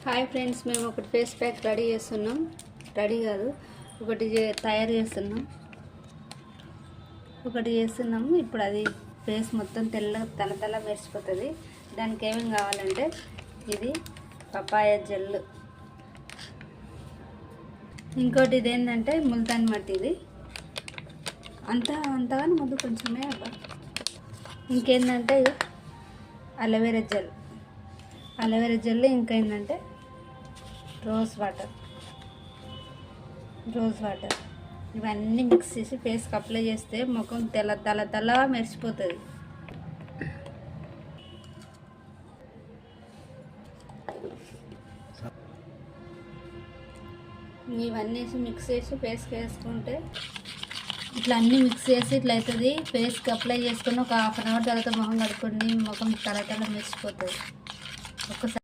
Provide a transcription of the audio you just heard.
Hi friends, మేము ఒకటి face pack ready చేస్తున్నాం. రెడీ కాదు, ఒకటి తయారు చేస్తున్నాము. ఇప్పుడు అది ఫేస్ మొత్తం తెల్ల మెరిసిపోతుంది. దానికి ఏమేమి కావాలంటే ఇది పపాయ జెల్, ఇంకోటి ఇదేంటంటే ముల్తాన్ మట్టి. ఇది అంతగాని ముందు కొంచెమే అబ్బా. ఇంకేంటంటే అలోవెరా జెల్, ఇంకా ఏంటంటే రోజ్ వాటర్. ఇవన్నీ మిక్స్ చేసి ఫేస్కి అప్లై చేస్తే ముఖం తెల్ల మెరిసిపోతుంది. ఇవన్నీ మిక్స్ చేసి ఫేస్కి వేసుకుంటే ఇట్లా అన్నీ మిక్స్ చేసి ఇట్లా అవుతుంది. ఫేస్కి అప్లై చేసుకుని ఒక 1/2 అవర్ తర్వాత మొహం కడుక్కొని ముఖం తెల్ల మెరిసిపోతుంది. ఒక్కసారి